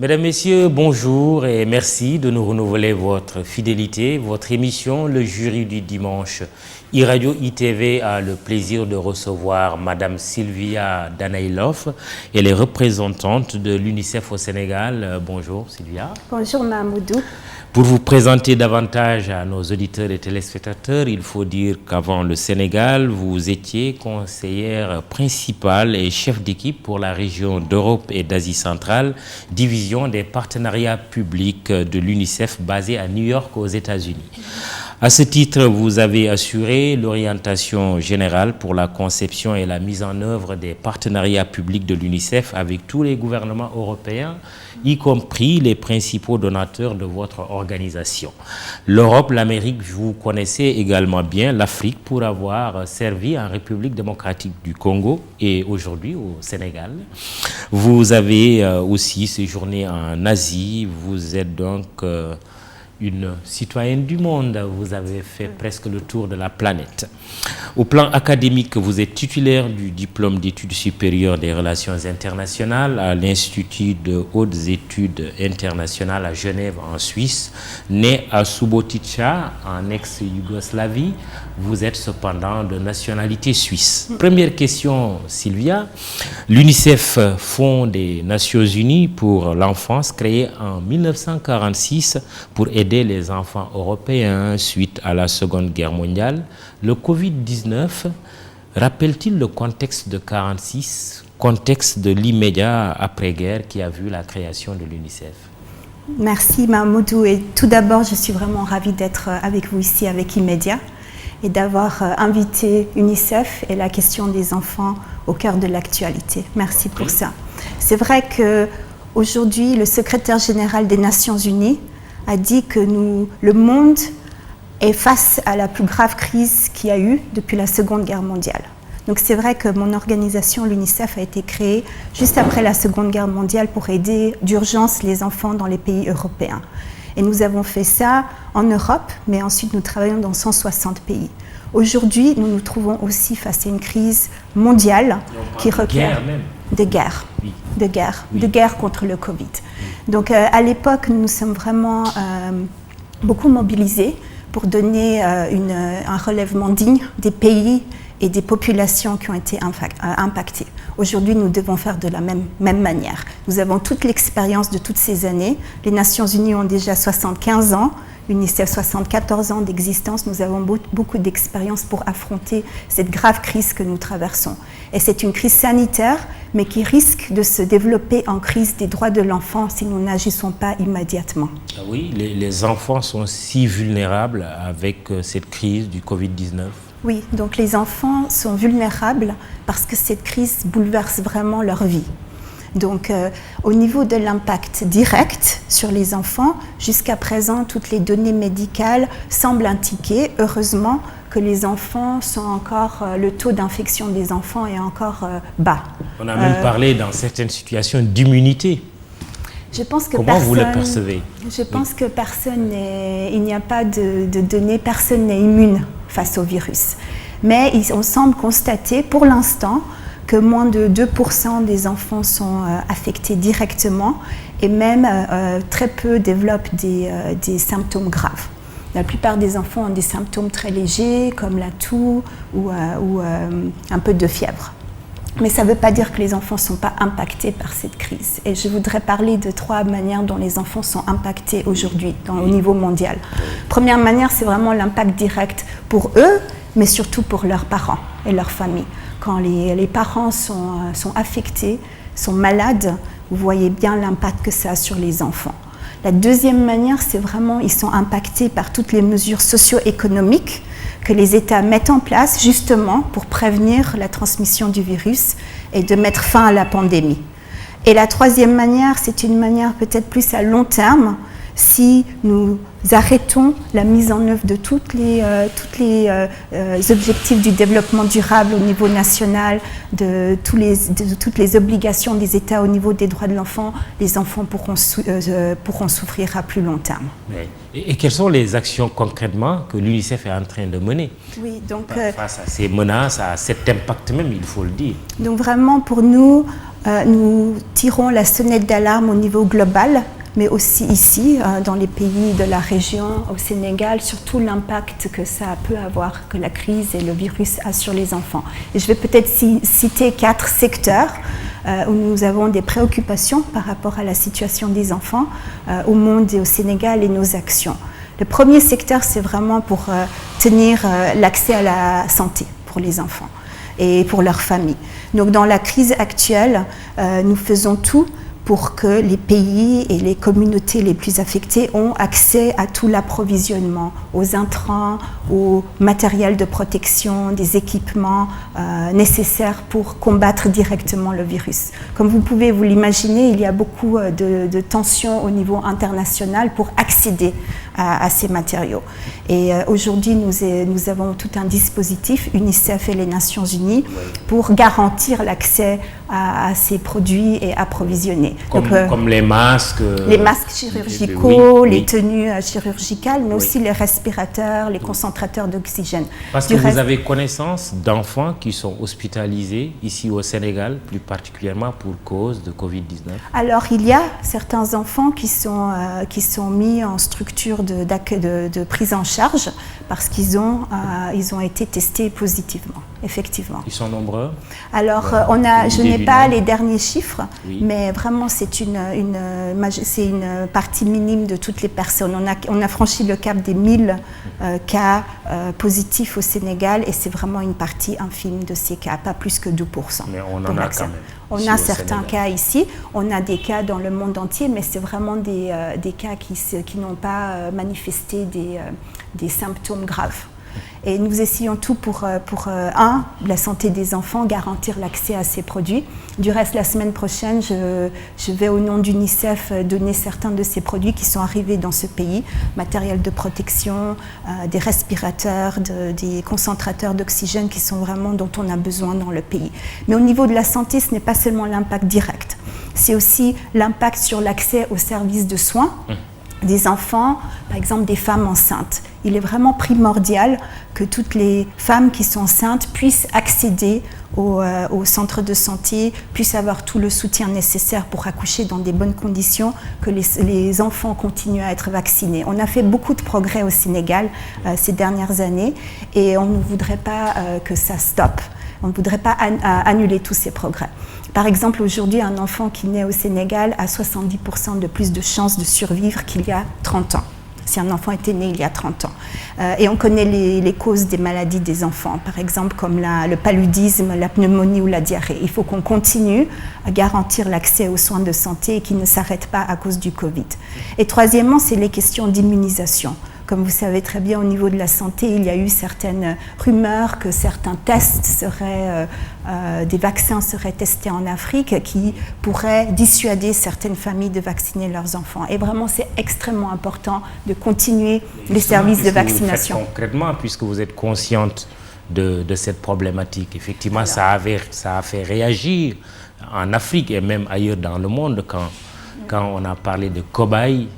Mesdames, Messieurs, bonjour et merci de nous renouveler votre fidélité. Votre émission, le jury du dimanche, e-radio ITV a le plaisir de recevoir Madame Sylvia Danaïlof. Elle est représentante de l'UNICEF au Sénégal. Bonjour Sylvia. Bonjour Mahmoudou. Pour vous présenter davantage à nos auditeurs et téléspectateurs, il faut dire qu'avant le Sénégal, vous étiez conseillère principale et chef d'équipe pour la région d'Europe et d'Asie centrale, division des partenariats publics de l'UNICEF basée à New York aux États-Unis. À ce titre, vous avez assuré l'orientation générale pour la conception et la mise en œuvre des partenariats publics de l'UNICEF avec tous les gouvernements européens, y compris les principaux donateurs de votre organisation. L'Europe, l'Amérique, vous connaissez également bien, l'Afrique pour avoir servi en République démocratique du Congo et aujourd'hui au Sénégal. Vous avez aussi séjourné en Asie, vous êtes donc une citoyenne du monde, vous avez fait presque le tour de la planète. Au plan académique, vous êtes titulaire du diplôme d'études supérieures des relations internationales à l'Institut de hautes études internationales à Genève en Suisse. Né à Subotica, en ex-Yougoslavie, vous êtes cependant de nationalité suisse. Première question, Sylvia. L'UNICEF, Fonds des Nations Unies pour l'enfance, créé en 1946 pour aider les enfants européens suite à la Seconde Guerre mondiale. Le Covid-19 rappelle-t-il le contexte de 1946, contexte de l'immédiat après-guerre qui a vu la création de l'UNICEF? Merci Mahmoudou, et tout d'abord je suis vraiment ravie d'être avec vous ici avec Immédiat et d'avoir invité UNICEF et la question des enfants au cœur de l'actualité. Merci pour ça. C'est vrai qu'aujourd'hui le secrétaire général des Nations Unies a dit que le monde est face à la plus grave crise qu'il y a eu depuis la Seconde Guerre mondiale. Donc c'est vrai que mon organisation, l'UNICEF, a été créée juste après la Seconde Guerre mondiale pour aider d'urgence les enfants dans les pays européens. Et nous avons fait ça en Europe, mais ensuite nous travaillons dans 160 pays. Aujourd'hui, nous nous trouvons aussi face à une crise mondiale qui requiert de guerre contre le Covid. Donc à l'époque, nous sommes vraiment beaucoup mobilisés pour donner un relèvement digne des pays et des populations qui ont été impactées. Aujourd'hui, nous devons faire de la même manière. Nous avons toute l'expérience de toutes ces années. Les Nations Unies ont déjà 75 ans, l'UNICEF 74 ans d'existence. Nous avons beaucoup d'expérience pour affronter cette grave crise que nous traversons. Et c'est une crise sanitaire, mais qui risque de se développer en crise des droits de l'enfant si nous n'agissons pas immédiatement. Oui, les enfants sont si vulnérables avec cette crise du Covid-19. Oui, donc les enfants sont vulnérables parce que cette crise bouleverse vraiment leur vie. Donc au niveau de l'impact direct sur les enfants, jusqu'à présent, toutes les données médicales semblent indiquer, heureusement, que les enfants sont encore, le taux d'infection des enfants est encore bas. On a même parlé dans certaines situations d'immunité. Je pense que Comment vous le percevez? Je pense que il n'y a pas de données, personne n'est immune face au virus. Mais on semble constater pour l'instant que moins de 2% des enfants sont affectés directement et même très peu développent des symptômes graves. La plupart des enfants ont des symptômes très légers comme la toux ou un peu de fièvre. Mais ça ne veut pas dire que les enfants ne sont pas impactés par cette crise. Et je voudrais parler de 3 manières dont les enfants sont impactés aujourd'hui au niveau mondial. Première manière, c'est vraiment l'impact direct pour eux, mais surtout pour leurs parents et leurs familles. Quand les parents sont affectés, sont malades, vous voyez bien l'impact que ça a sur les enfants. La deuxième manière, c'est vraiment ils sont impactés par toutes les mesures socio-économiques que les États mettent en place justement pour prévenir la transmission du virus et de mettre fin à la pandémie. Et la troisième manière, c'est une manière peut-être plus à long terme, si nous arrêtons la mise en œuvre de tous les objectifs du développement durable au niveau national, de toutes les obligations des États au niveau des droits de l'enfant, les enfants pourront souffrir à plus long terme. Et quelles sont les actions concrètement que l'UNICEF est en train de mener face à ces menaces, à cet impact même, il faut le dire? Donc vraiment pour nous, nous tirons la sonnette d'alarme au niveau global, mais aussi ici, dans les pays de la région, au Sénégal, surtout l'impact que ça peut avoir, que la crise et le virus a sur les enfants. Et je vais peut-être citer 4 secteurs où nous avons des préoccupations par rapport à la situation des enfants au monde et au Sénégal et nos actions. Le premier secteur, c'est vraiment pour tenir l'accès à la santé pour les enfants et pour leurs familles. Donc dans la crise actuelle, nous faisons tout pour que les pays et les communautés les plus affectées ont accès à tout l'approvisionnement, aux intrants, au matériel de protection, des équipements nécessaires pour combattre directement le virus. Comme vous pouvez vous l'imaginer, il y a beaucoup de tensions au niveau international pour accéder à ces matériaux. Et aujourd'hui, nous avons tout un dispositif, UNICEF et les Nations Unies, pour garantir l'accès à ces produits et approvisionner. Comme les masques. Les masques chirurgicaux, les tenues chirurgicales, mais aussi les respirateurs, les concentrateurs d'oxygène. Parce que vous avez connaissance d'enfants qui sont hospitalisés ici au Sénégal, plus particulièrement pour cause de Covid-19? Alors, il y a certains enfants qui sont mis en structure de prise en charge parce qu'ils ont été testés positivement, effectivement. Ils sont nombreux? Alors, je n'ai pas les derniers chiffres, mais vraiment c'est une partie minime de toutes les personnes. On a franchi le cap des 1000 cas positifs au Sénégal et c'est vraiment une partie infime de ces cas, pas plus que 2%. Mais on en a quand même. On a certains cas ici, on a des cas dans le monde entier, mais c'est vraiment des cas qui n'ont pas manifesté des symptômes graves. Et nous essayons tout pour la santé des enfants, garantir l'accès à ces produits. Du reste, la semaine prochaine, je vais au nom d'UNICEF donner certains de ces produits qui sont arrivés dans ce pays, matériel de protection, des respirateurs, des concentrateurs d'oxygène qui sont vraiment dont on a besoin dans le pays. Mais au niveau de la santé, ce n'est pas seulement l'impact direct, c'est aussi l'impact sur l'accès aux services de soins des enfants, par exemple des femmes enceintes. Il est vraiment primordial que toutes les femmes qui sont enceintes puissent accéder au centre de santé, puissent avoir tout le soutien nécessaire pour accoucher dans des bonnes conditions, que les enfants continuent à être vaccinés. On a fait beaucoup de progrès au Sénégal ces dernières années et on ne voudrait pas que ça stoppe. On ne voudrait pas annuler tous ces progrès. Par exemple, aujourd'hui, un enfant qui naît au Sénégal a 70% de plus de chances de survivre qu'il y a 30 ans, si un enfant était né il y a 30 ans. Et on connaît les causes des maladies des enfants, par exemple comme le paludisme, la pneumonie ou la diarrhée. Il faut qu'on continue à garantir l'accès aux soins de santé et qui ne s'arrêtent pas à cause du Covid. Et troisièmement, c'est les questions d'immunisation. Comme vous savez très bien, au niveau de la santé, il y a eu certaines rumeurs que certains tests des vaccins seraient testés en Afrique qui pourraient dissuader certaines familles de vacciner leurs enfants. Et vraiment, c'est extrêmement important de continuer les services de vaccination. Vous faites concrètement, puisque vous êtes consciente de cette problématique, effectivement, ça a fait réagir en Afrique et même ailleurs dans le monde quand on a parlé de cobayes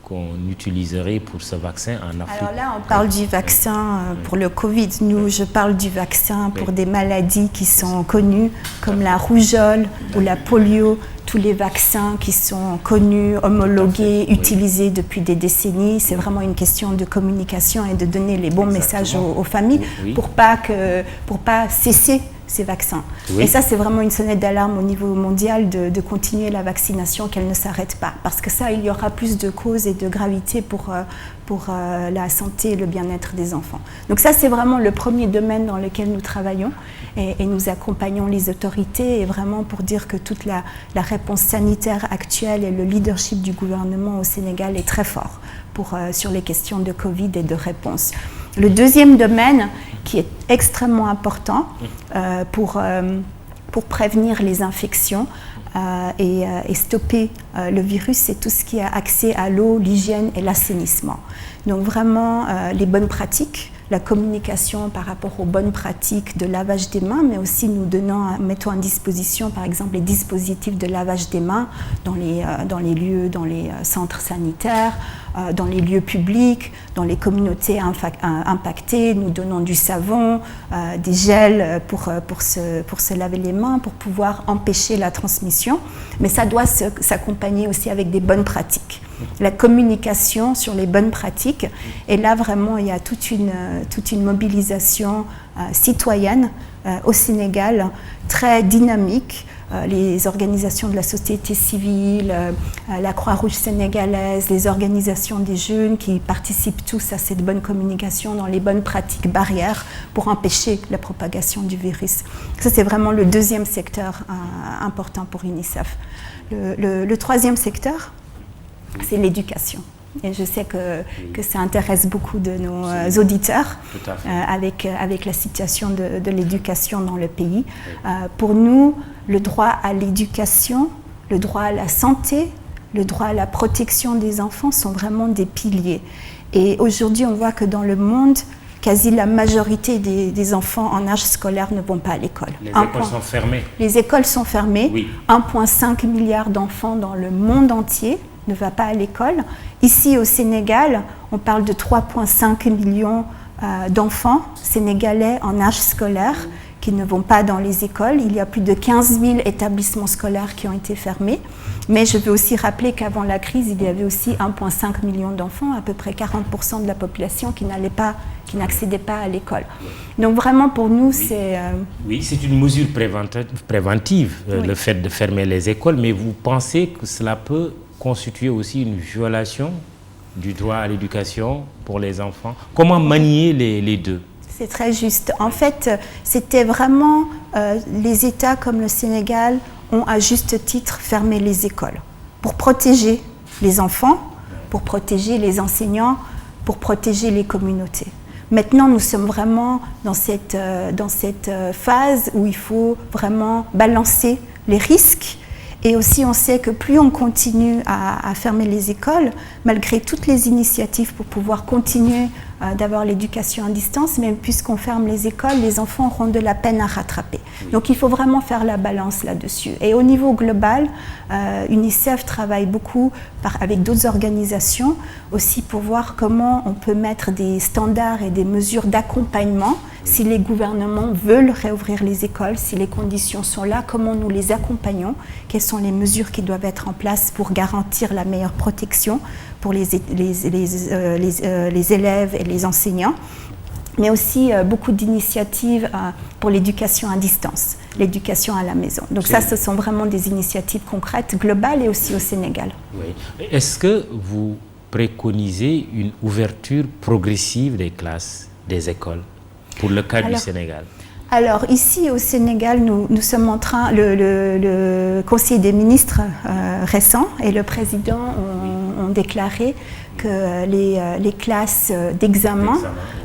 qu'on utiliserait pour ce vaccin en Afrique. Alors là, on parle du vaccin pour le Covid. Je parle du vaccin pour des maladies qui sont connues, comme la rougeole ou la polio. Tous les vaccins qui sont connus, homologués, utilisés depuis des décennies. C'est vraiment une question de communication et de donner les bons messages aux familles pour pas cesser ces vaccins. Et ça, c'est vraiment une sonnette d'alarme au niveau mondial de continuer la vaccination, qu'elle ne s'arrête pas. Parce que ça, il y aura plus de causes et de gravité pour la santé et le bien-être des enfants. Donc ça, c'est vraiment le premier domaine dans lequel nous travaillons et nous accompagnons les autorités et vraiment pour dire que toute la réponse sanitaire actuelle et le leadership du gouvernement au Sénégal est très fort sur les questions de Covid et de réponse. Le deuxième domaine qui est extrêmement important pour pour prévenir les infections et stopper le virus, c'est tout ce qui a accès à l'eau, l'hygiène et l'assainissement. Donc vraiment les bonnes pratiques, la communication par rapport aux bonnes pratiques de lavage des mains, mais aussi mettons à disposition par exemple les dispositifs de lavage des mains dans les lieux, dans les centres sanitaires, dans les lieux publics, dans les communautés impactées. Nous donnons du savon, des gels pour se laver les mains, pour pouvoir empêcher la transmission. Mais ça doit s'accompagner aussi avec des bonnes pratiques. La communication sur les bonnes pratiques. Et là, vraiment, il y a toute une mobilisation citoyenne au Sénégal, très dynamique. Les organisations de la société civile, la Croix-Rouge sénégalaise, les organisations des jeunes qui participent tous à cette bonne communication dans les bonnes pratiques barrières pour empêcher la propagation du virus. Ça, c'est vraiment le deuxième secteur important pour UNICEF. Le troisième secteur, c'est l'éducation. Et je sais que ça intéresse beaucoup de nos auditeurs avec la situation de l'éducation dans le pays. Pour nous, le droit à l'éducation, le droit à la santé, le droit à la protection des enfants sont vraiment des piliers. Et aujourd'hui, on voit que dans le monde, quasi la majorité des enfants en âge scolaire ne vont pas à l'école. Les écoles sont fermées. Les écoles sont fermées. Oui. 1,5 milliard d'enfants dans le monde entier ne va pas à l'école. Ici au Sénégal, on parle de 3,5 millions d'enfants sénégalais en âge scolaire qui ne vont pas dans les écoles. Il y a plus de 15 000 établissements scolaires qui ont été fermés. Mais je veux aussi rappeler qu'avant la crise, il y avait aussi 1,5 million d'enfants, à peu près 40% de la population qui n'accédait pas à l'école. Donc vraiment pour nous, c'est... Oui, c'est une mesure préventive, oui. Le fait de fermer les écoles, mais vous pensez que cela peut constituer aussi une violation du droit à l'éducation pour les enfants? Comment manier les deux? C'est très juste. En fait, c'était vraiment les États comme le Sénégal ont à juste titre fermé les écoles pour protéger les enfants, pour protéger les enseignants, pour protéger les communautés. Maintenant, nous sommes vraiment dans cette phase où il faut vraiment balancer les risques. Et aussi, on sait que plus on continue à fermer les écoles, malgré toutes les initiatives pour pouvoir continuer d'avoir l'éducation à distance, même puisqu'on ferme les écoles, les enfants auront de la peine à rattraper. Donc il faut vraiment faire la balance là-dessus. Et au niveau global, UNICEF travaille beaucoup avec d'autres organisations aussi pour voir comment on peut mettre des standards et des mesures d'accompagnement. Si les gouvernements veulent réouvrir les écoles, si les conditions sont là, comment nous les accompagnons, quelles sont les mesures qui doivent être en place pour garantir la meilleure protection pour les élèves et les enseignants, mais aussi beaucoup d'initiatives pour l'éducation à distance, l'éducation à la maison. Donc ça, ce sont vraiment des initiatives concrètes, globales et aussi au Sénégal. Oui. Est-ce que vous préconisez une ouverture progressive des classes, des écoles, pour le cas du Sénégal? Alors ici au Sénégal, nous sommes en train, le Conseil des ministres récent et le président ont déclaré que les classes d'examen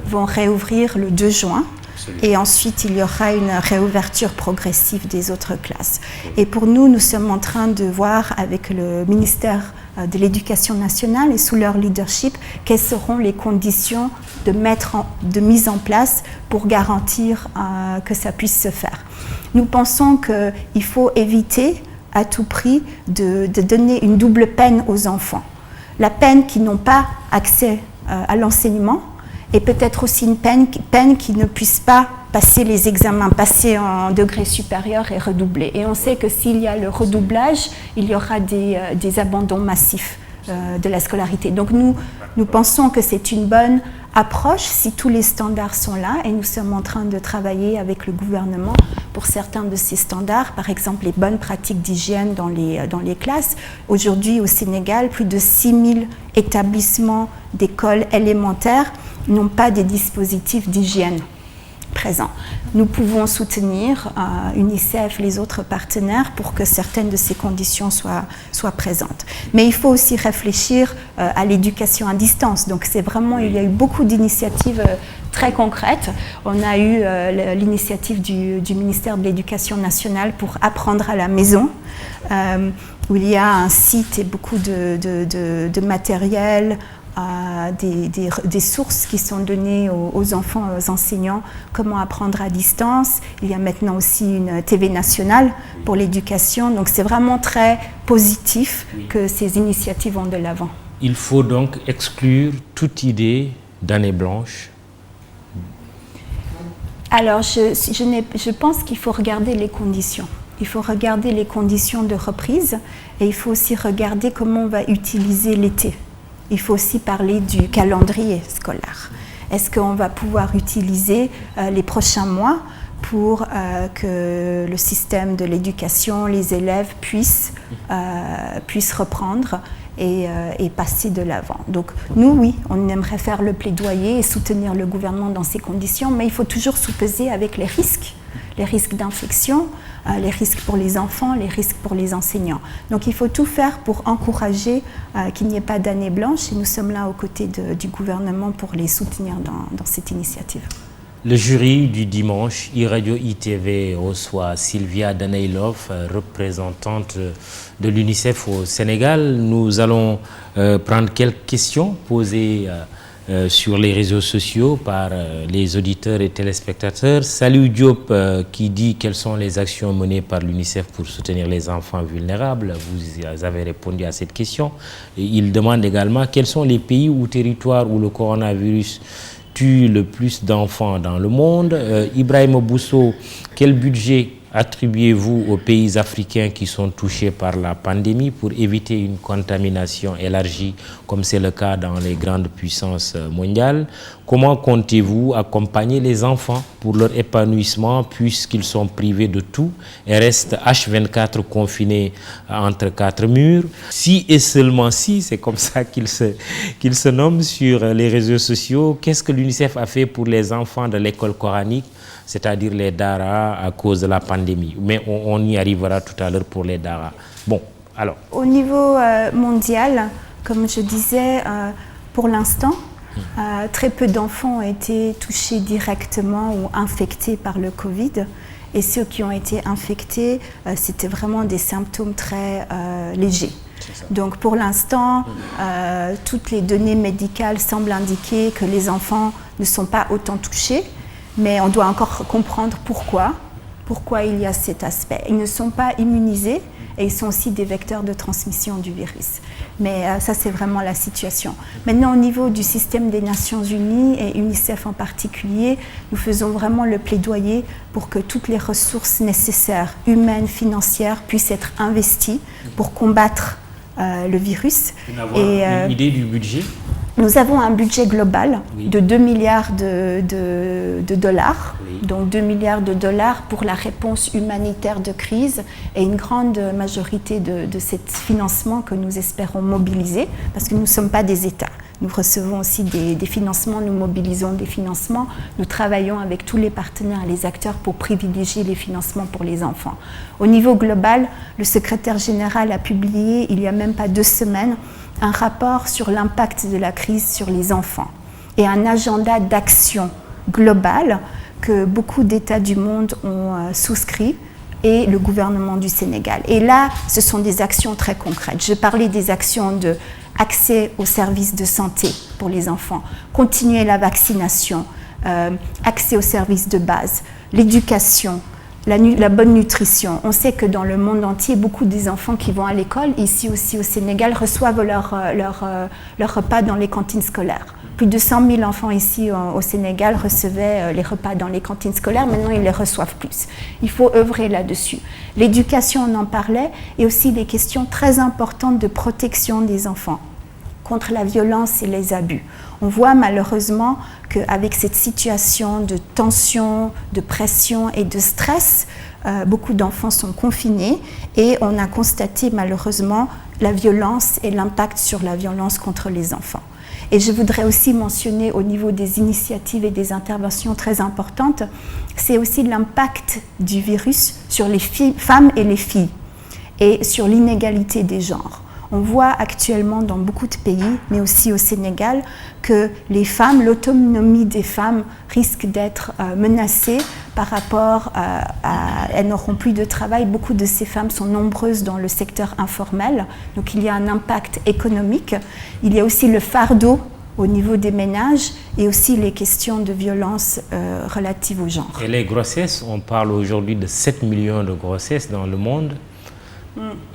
vont réouvrir le 2 juin. Absolument. Et ensuite, il y aura une réouverture progressive des autres classes. Et pour nous, nous sommes en train de voir avec le ministère de l'Éducation nationale et sous leur leadership, quelles seront les conditions de mise en place pour garantir que ça puisse se faire. Nous pensons qu'il faut éviter à tout prix de donner une double peine aux enfants. La peine qui n'ont pas accès à l'enseignement, et peut-être aussi une peine qui ne puisse pas passer les examens, passer en degré supérieur et redoubler. Et on sait que s'il y a le redoublage, il y aura des abandons massifs de la scolarité. Donc nous pensons que c'est une bonne approche si tous les standards sont là, et nous sommes en train de travailler avec le gouvernement pour certains de ces standards, par exemple les bonnes pratiques d'hygiène dans les classes. Aujourd'hui au Sénégal, plus de 6 000 établissements d'écoles élémentaires n'ont pas des dispositifs d'hygiène. présent. Nous pouvons soutenir UNICEF, les autres partenaires pour que certaines de ces conditions soient présentes. Mais il faut aussi réfléchir à l'éducation à distance. Donc c'est vraiment, il y a eu beaucoup d'initiatives très concrètes. On a eu l'initiative du ministère de l'Éducation nationale pour apprendre à la maison, où il y a un site et beaucoup de matériel, des sources qui sont données aux enfants, aux enseignants, comment apprendre à distance. Il y a maintenant aussi une TV nationale pour l'éducation. Donc c'est vraiment très positif que ces initiatives vont de l'avant. Il faut donc exclure toute idée d'année blanche. Alors je pense qu'il faut regarder les conditions. Il faut regarder les conditions de reprise et il faut aussi regarder comment on va utiliser l'été. Il faut aussi parler du calendrier scolaire. Est-ce qu'on va pouvoir utiliser les prochains mois pour que le système de l'éducation, les élèves puissent reprendre et passer de l'avant. Donc nous, oui, on aimerait faire le plaidoyer et soutenir le gouvernement dans ces conditions, mais il faut toujours sous-peser avec les risques d'infection, les risques pour les enfants, les risques pour les enseignants. Donc il faut tout faire pour encourager qu'il n'y ait pas d'année blanche et nous sommes là aux côtés du gouvernement pour les soutenir dans cette initiative. Le jury du dimanche, e-Radio ITV reçoit Sylvia Daneilov, représentante de l'UNICEF au Sénégal. Nous allons prendre quelques questions posées sur les réseaux sociaux par les auditeurs et téléspectateurs. Salut Diop qui dit quelles sont les actions menées par l'UNICEF pour soutenir les enfants vulnérables. Vous avez répondu à cette question. Et il demande également quels sont les pays ou territoires où le coronavirus tue le plus d'enfants dans le monde. Ibrahim Bousso, quel budget attribuez-vous aux pays africains qui sont touchés par la pandémie pour éviter une contamination élargie comme c'est le cas dans les grandes puissances mondiales? Comment comptez-vous accompagner les enfants pour leur épanouissement puisqu'ils sont privés de tout et restent H24 confinés entre quatre murs? Si et seulement si, c'est comme ça qu'ils se nomment sur les réseaux sociaux, qu'est-ce que l'UNICEF a fait pour les enfants de l'école coranique, c'est-à-dire les Dara, à cause de la pandémie? Mais on y arrivera tout à l'heure pour les Dara. Bon, alors. Au niveau mondial, comme je disais, pour l'instant, très peu d'enfants ont été touchés directement ou infectés par le Covid. Et ceux qui ont été infectés, c'était vraiment des symptômes très légers. Donc pour l'instant, toutes les données médicales semblent indiquer que les enfants ne sont pas autant touchés. Mais on doit encore comprendre pourquoi il y a cet aspect. Ils ne sont pas immunisés et ils sont aussi des vecteurs de transmission du virus. Mais ça, c'est vraiment la situation. Maintenant, au niveau du système des Nations Unies et UNICEF en particulier, nous faisons vraiment le plaidoyer pour que toutes les ressources nécessaires, humaines, financières, puissent être investies pour combattre le virus. Une idée du budget ? Nous avons un budget global de 2 milliards de dollars, donc 2 milliards de dollars pour la réponse humanitaire de crise et une grande majorité de ce financement que nous espérons mobiliser parce que nous ne sommes pas des États. Nous recevons aussi des financements, nous mobilisons des financements, nous travaillons avec tous les partenaires et les acteurs pour privilégier les financements pour les enfants. Au niveau global, le secrétaire général a publié il n'y a même pas 2 semaines un rapport sur l'impact de la crise sur les enfants et un agenda d'action global que beaucoup d'États du monde ont souscrit et le gouvernement du Sénégal. Et là, ce sont des actions très concrètes. Je parlais des actions d'accès aux services de santé pour les enfants, continuer la vaccination, accès aux services de base, l'éducation, la bonne nutrition. On sait que dans le monde entier, beaucoup des enfants qui vont à l'école, ici aussi au Sénégal, reçoivent leur repas dans les cantines scolaires. Plus de 100 000 enfants ici au Sénégal recevaient les repas dans les cantines scolaires. Maintenant, ils les reçoivent plus. Il faut œuvrer là-dessus. L'éducation, on en parlait, et aussi des questions très importantes de protection des enfants contre la violence et les abus. On voit malheureusement qu'avec cette situation de tension, de pression et de stress, beaucoup d'enfants sont confinés et on a constaté malheureusement la violence et l'impact sur la violence contre les enfants. Et je voudrais aussi mentionner au niveau des initiatives et des interventions très importantes, c'est aussi l'impact du virus sur les femmes et les filles et sur l'inégalité des genres. On voit actuellement dans beaucoup de pays, mais aussi au Sénégal, que les femmes, l'autonomie des femmes risque d'être menacée par rapport à... Elles n'auront plus de travail. Beaucoup de ces femmes sont nombreuses dans le secteur informel. Donc il y a un impact économique. Il y a aussi le fardeau au niveau des ménages et aussi les questions de violence relatives au genre. Et les grossesses, on parle aujourd'hui de 7 millions de grossesses dans le monde.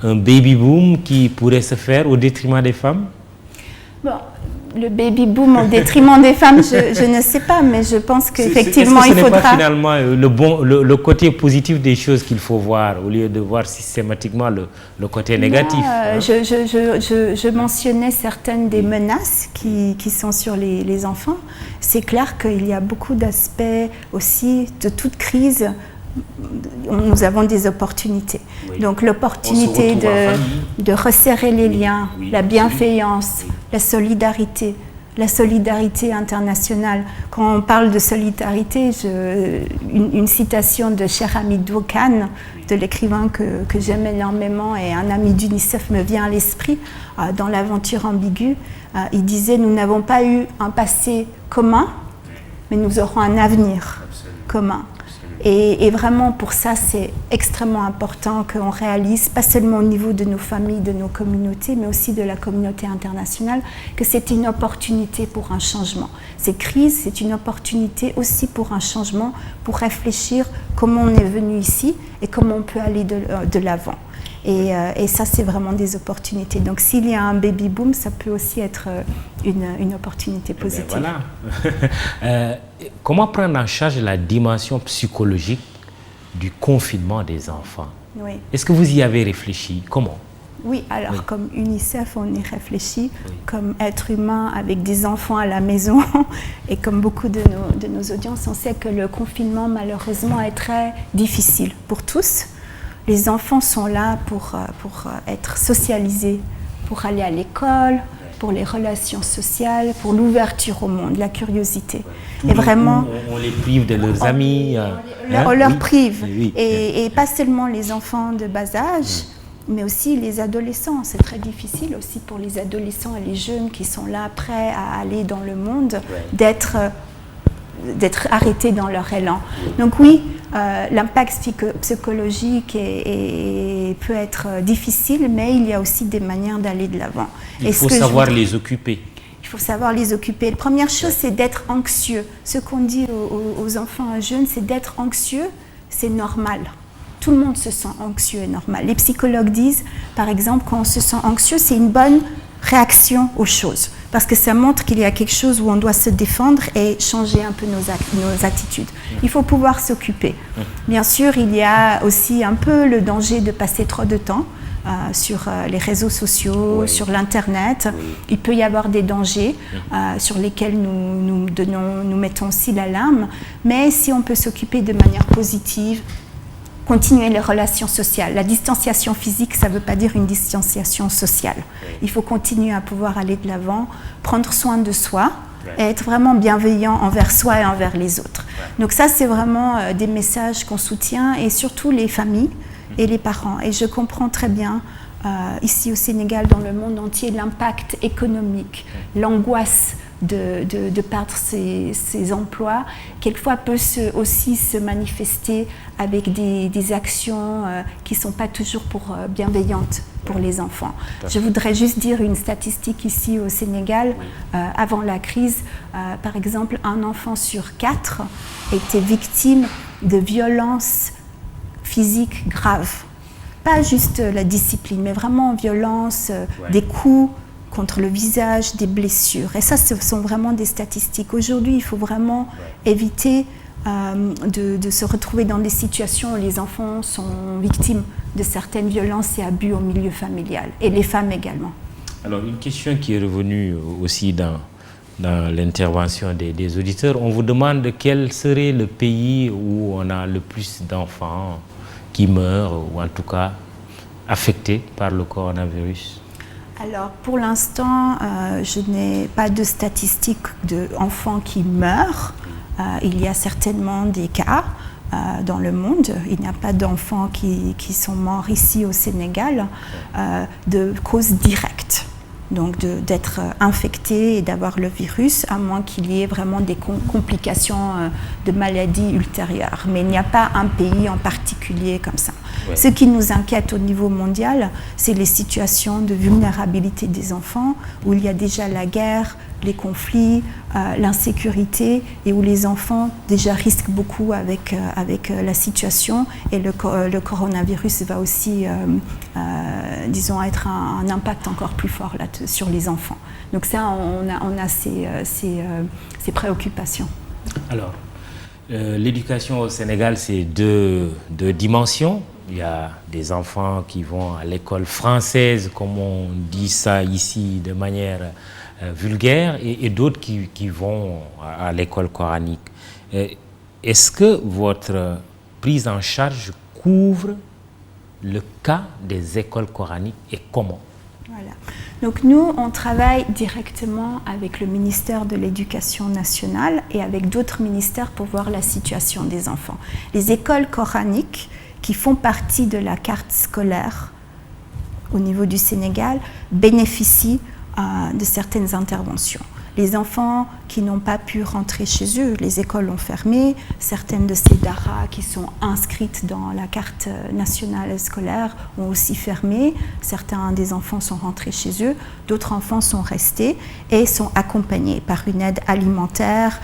Un baby boom qui pourrait se faire au détriment des femmes? Bon, le baby boom au détriment des femmes, je ne sais pas, mais je pense qu'effectivement il faudra... Est-ce que ce n'est pas finalement le côté positif des choses qu'il faut voir, au lieu de voir systématiquement le côté négatif? Je mentionnais certaines des menaces qui sont sur les enfants. C'est clair qu'il y a beaucoup d'aspects aussi de toute crise. Nous avons des opportunités. Oui. Donc l'opportunité de resserrer les liens, oui, la bienveillance, oui, la solidarité internationale. Quand on parle de solidarité, une citation de Cher Hamidou Khan, de l'écrivain que j'aime énormément et un ami d'UNICEF me vient à l'esprit, dans l'aventure ambiguë, il disait « Nous n'avons pas eu un passé commun, mais nous aurons un avenir commun ». Et vraiment, pour ça, c'est extrêmement important qu'on réalise, pas seulement au niveau de nos familles, de nos communautés, mais aussi de la communauté internationale, que c'est une opportunité pour un changement. Ces crises, c'est une opportunité aussi pour un changement, pour réfléchir comment on est venu ici et comment on peut aller de l'avant. Et ça, c'est vraiment des opportunités. Donc, s'il y a un baby boom, ça peut aussi être une opportunité positive. Voilà. Comment prendre en charge la dimension psychologique du confinement des enfants? Oui. Est-ce que vous y avez réfléchi? Comment? Oui, alors oui. Comme UNICEF, on y réfléchit, oui. Comme être humain avec des enfants à la maison et comme beaucoup de nos audiences, on sait que le confinement, malheureusement, est très difficile pour tous. Les enfants sont là pour être socialisés, pour aller à l'école, pour les relations sociales, pour l'ouverture au monde, la curiosité. Et vraiment, on les prive de leurs amis. On leur prive. Oui. Et pas seulement les enfants de bas âge, mais aussi les adolescents. C'est très difficile aussi pour les adolescents et les jeunes qui sont là, prêts à aller dans le monde, d'être arrêtés dans leur élan. Donc oui, l'impact psychologique peut être difficile, mais il y a aussi des manières d'aller de l'avant. Il faut savoir les occuper. Il faut savoir les occuper. La première chose, c'est d'être anxieux. Ce qu'on dit aux enfants, aux jeunes, c'est d'être anxieux, c'est normal. Tout le monde se sent anxieux et normal. Les psychologues disent, par exemple, quand on se sent anxieux, c'est une bonne réaction aux choses. Parce que ça montre qu'il y a quelque chose où on doit se défendre et changer un peu nos attitudes. Il faut pouvoir s'occuper. Bien sûr, il y a aussi un peu le danger de passer trop de temps sur les réseaux sociaux, sur l'Internet. Il peut y avoir des dangers sur lesquels nous mettons aussi l'alarme. Mais si on peut s'occuper de manière positive, continuer les relations sociales. La distanciation physique, ça ne veut pas dire une distanciation sociale. Il faut continuer à pouvoir aller de l'avant, prendre soin de soi et être vraiment bienveillant envers soi et envers les autres. Donc ça, c'est vraiment des messages qu'on soutient et surtout les familles et les parents. Et je comprends très bien, ici au Sénégal, dans le monde entier, l'impact économique, l'angoisse de perdre ses emplois, quelquefois peut aussi se manifester avec des actions qui ne sont pas toujours bienveillantes pour les enfants. Je voudrais juste dire une statistique ici au Sénégal. Avant la crise, par exemple, un enfant sur 4 était victime de violences physiques graves. Pas juste la discipline, mais vraiment violence, des coups contre le visage, des blessures. Et ça, ce sont vraiment des statistiques. Aujourd'hui, il faut vraiment éviter de se retrouver dans des situations où les enfants sont victimes de certaines violences et abus au milieu familial, et les femmes également. Alors, une question qui est revenue aussi dans l'intervention des auditeurs, on vous demande quel serait le pays où on a le plus d'enfants qui meurent, ou en tout cas affectés par le coronavirus. Alors, pour l'instant, je n'ai pas de statistiques d'enfants qui meurent. Il y a certainement des cas dans le monde. Il n'y a pas d'enfants qui sont morts ici au Sénégal de cause directe. Donc d'être infecté et d'avoir le virus, à moins qu'il y ait vraiment des complications de maladies ultérieures. Mais il n'y a pas un pays en particulier comme ça. Ouais. Ce qui nous inquiète au niveau mondial, c'est les situations de vulnérabilité des enfants, où il y a déjà la guerre, les conflits, l'insécurité, et où les enfants déjà risquent beaucoup avec la situation, et le coronavirus va aussi, disons, être un impact encore plus fort là, sur les enfants. Donc ça, on a ces préoccupations. Alors, l'éducation au Sénégal, c'est deux dimensions. Il y a des enfants qui vont à l'école française, comme on dit ça ici de manière vulgaire, et d'autres qui vont à l'école coranique. Est-ce que votre prise en charge couvre le cas des écoles coraniques et comment? Voilà. Donc nous, on travaille directement avec le ministère de l'Éducation nationale et avec d'autres ministères pour voir la situation des enfants. Les écoles coraniques qui font partie de la carte scolaire au niveau du Sénégal bénéficient de certaines interventions. Les enfants qui n'ont pas pu rentrer chez eux, les écoles ont fermé, certaines de ces daras qui sont inscrites dans la carte nationale scolaire ont aussi fermé, certains des enfants sont rentrés chez eux, d'autres enfants sont restés et sont accompagnés par une aide alimentaire,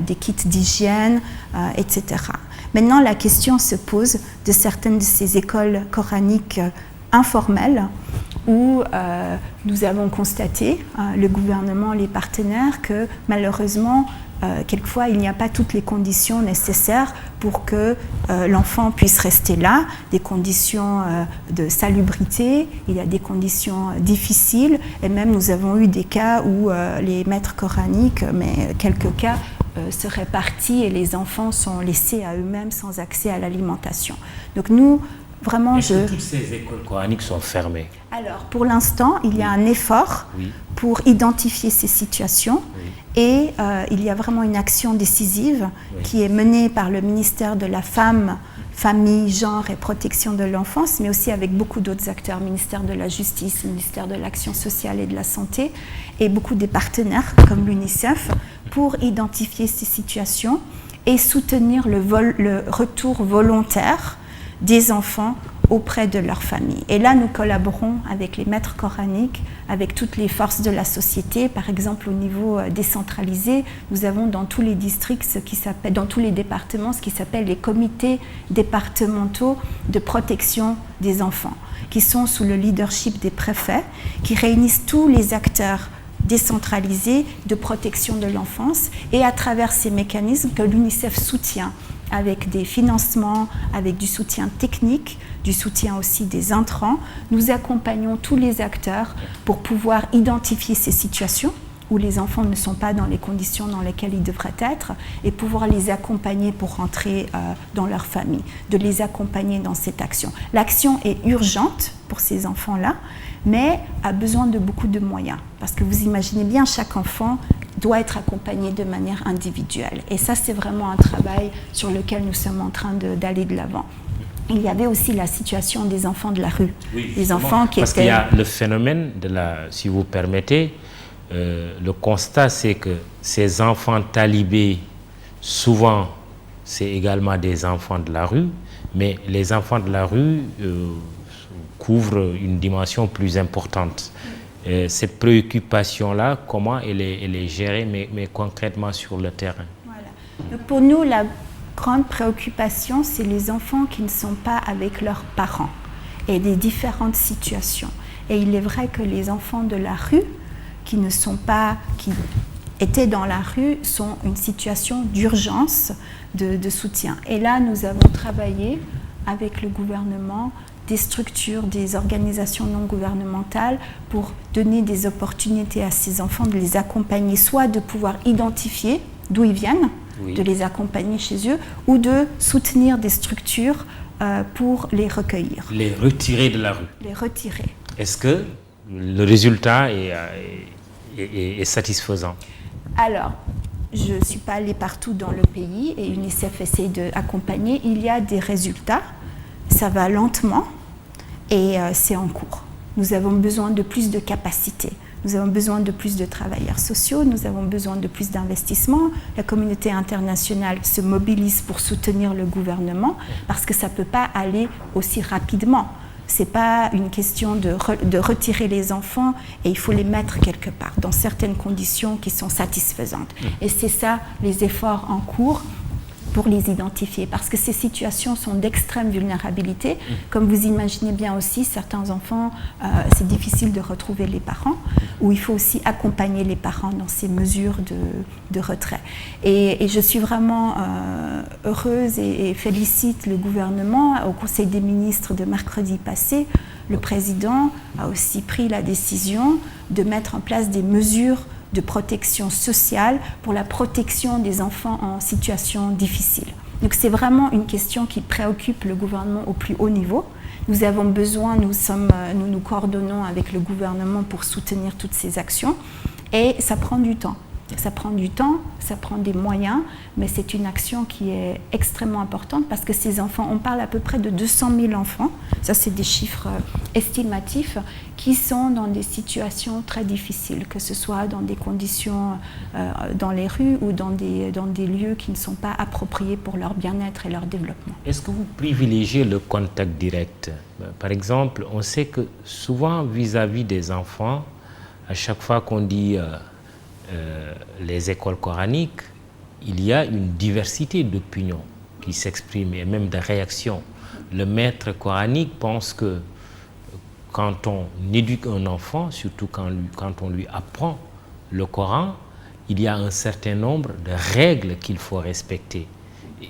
des kits d'hygiène, etc. Maintenant, la question se pose de certaines de ces écoles coraniques informelles où nous avons constaté, le gouvernement, les partenaires, que malheureusement, quelquefois, il n'y a pas toutes les conditions nécessaires pour que l'enfant puisse rester là, des conditions de salubrité, il y a des conditions difficiles, et même nous avons eu des cas où les maîtres coraniques, mais quelques cas, seraient partis et les enfants sont laissés à eux-mêmes sans accès à l'alimentation. Donc nous, vraiment, est-ce que toutes ces écoles coraniques sont fermées? Alors, pour l'instant, il y a un effort pour identifier ces situations et il y a vraiment une action décisive qui est menée par le ministère de la Femme, Famille, Genre et Protection de l'Enfance, mais aussi avec beaucoup d'autres acteurs, ministère de la Justice, ministère de l'Action sociale et de la Santé, et beaucoup des partenaires comme l'UNICEF, pour identifier ces situations et soutenir le retour volontaire des enfants auprès de leur famille. Et là, nous collaborons avec les maîtres coraniques, avec toutes les forces de la société. Par exemple, au niveau décentralisé, nous avons dans tous les districts, dans tous les départements, ce qui s'appelle les comités départementaux de protection des enfants, qui sont sous le leadership des préfets, qui réunissent tous les acteurs décentralisés de protection de l'enfance, et à travers ces mécanismes que l'UNICEF soutient avec des financements, avec du soutien technique, du soutien aussi des intrants. Nous accompagnons tous les acteurs pour pouvoir identifier ces situations où les enfants ne sont pas dans les conditions dans lesquelles ils devraient être et pouvoir les accompagner pour rentrer dans leur famille, de les accompagner dans cette action. L'action est urgente pour ces enfants-là, mais a besoin de beaucoup de moyens. Parce que vous imaginez bien, chaque enfant doit être accompagné de manière individuelle. Et ça, c'est vraiment un travail sur lequel nous sommes en train d'aller de l'avant. Il y avait aussi la situation des enfants de la rue. Oui, les enfants qui parce qu'il y a le phénomène de si vous permettez, le constat, c'est que ces enfants talibés, souvent, c'est également des enfants de la rue, mais les enfants de la rue couvrent une dimension plus importante. Cette préoccupation-là, comment elle est gérée, mais concrètement sur le terrain? Voilà. Donc pour nous, la grande préoccupation, c'est les enfants qui ne sont pas avec leurs parents et des différentes situations. Et il est vrai que les enfants de la rue, qui étaient dans la rue, sont une situation d'urgence, de soutien. Et là, nous avons travaillé avec le gouvernement, des structures, des organisations non gouvernementales pour donner des opportunités à ces enfants, de les accompagner, soit de pouvoir identifier d'où ils viennent, de les accompagner chez eux, ou de soutenir des structures pour les recueillir. Les retirer de la rue. Les retirer. Est-ce que le résultat est satisfaisant? Alors, je ne suis pas allée partout dans le pays et UNICEF essaie d'accompagner. Il y a des résultats, ça va lentement et c'est en cours. Nous avons besoin de plus de capacités. Nous avons besoin de plus de travailleurs sociaux, nous avons besoin de plus d'investissements. La communauté internationale se mobilise pour soutenir le gouvernement parce que ça ne peut pas aller aussi rapidement. Ce n'est pas une question de retirer les enfants et il faut les mettre quelque part, dans certaines conditions qui sont satisfaisantes. Et c'est ça les efforts en cours pour les identifier, parce que ces situations sont d'extrême vulnérabilité. Comme vous imaginez bien aussi, certains enfants, c'est difficile de retrouver les parents, où il faut aussi accompagner les parents dans ces mesures de retrait. Et je suis vraiment heureuse et félicite le gouvernement. Au Conseil des ministres de mercredi passé, le président a aussi pris la décision de mettre en place des mesures de protection sociale pour la protection des enfants en situation difficile. Donc c'est vraiment une question qui préoccupe le gouvernement au plus haut niveau. Nous avons besoin, nous coordonnons avec le gouvernement pour soutenir toutes ces actions et ça prend du temps. Ça prend du temps, ça prend des moyens, mais c'est une action qui est extrêmement importante parce que ces enfants, on parle à peu près de 200 000 enfants, ça c'est des chiffres estimatifs, qui sont dans des situations très difficiles, que ce soit dans des conditions dans les rues ou dans des lieux qui ne sont pas appropriés pour leur bien-être et leur développement. Est-ce que vous privilégiez le contact direct? Par exemple, on sait que souvent vis-à-vis des enfants, à chaque fois qu'on dit les écoles coraniques, il y a une diversité d'opinions qui s'expriment et même de réactions. Le maître coranique pense que quand on éduque un enfant, surtout quand on lui apprend le Coran, il y a un certain nombre de règles qu'il faut respecter.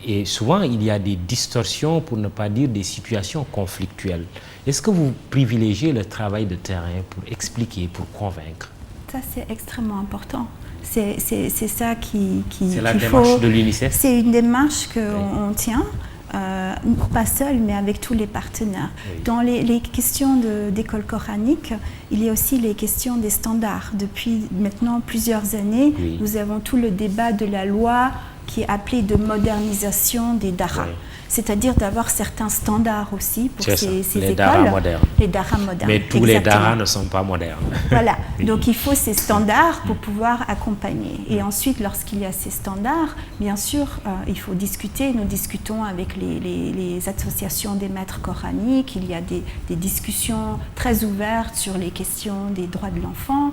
Et souvent, il y a des distorsions, pour ne pas dire des situations conflictuelles. Est-ce que vous privilégiez le travail de terrain pour expliquer, pour convaincre? Ça, c'est extrêmement important. C'est ça c'est la démarche de l'UNICEF? C'est une démarche qu'on tient, pas seul, mais avec tous les partenaires. Oui. Dans les questions d'école coranique, il y a aussi les questions des standards. Depuis maintenant plusieurs années, oui, nous avons tout le débat de la loi qui est appelée de modernisation des daras. Oui. C'est-à-dire d'avoir certains standards aussi pour ces écoles. Daras modernes. Les daras modernes. Mais tous les daras ne sont pas modernes. Voilà, donc il faut ces standards pour pouvoir accompagner. Et ensuite, lorsqu'il y a ces standards, bien sûr, il faut discuter. Nous discutons avec les associations des maîtres coraniques. Il y a des discussions très ouvertes sur les questions des droits de l'enfant,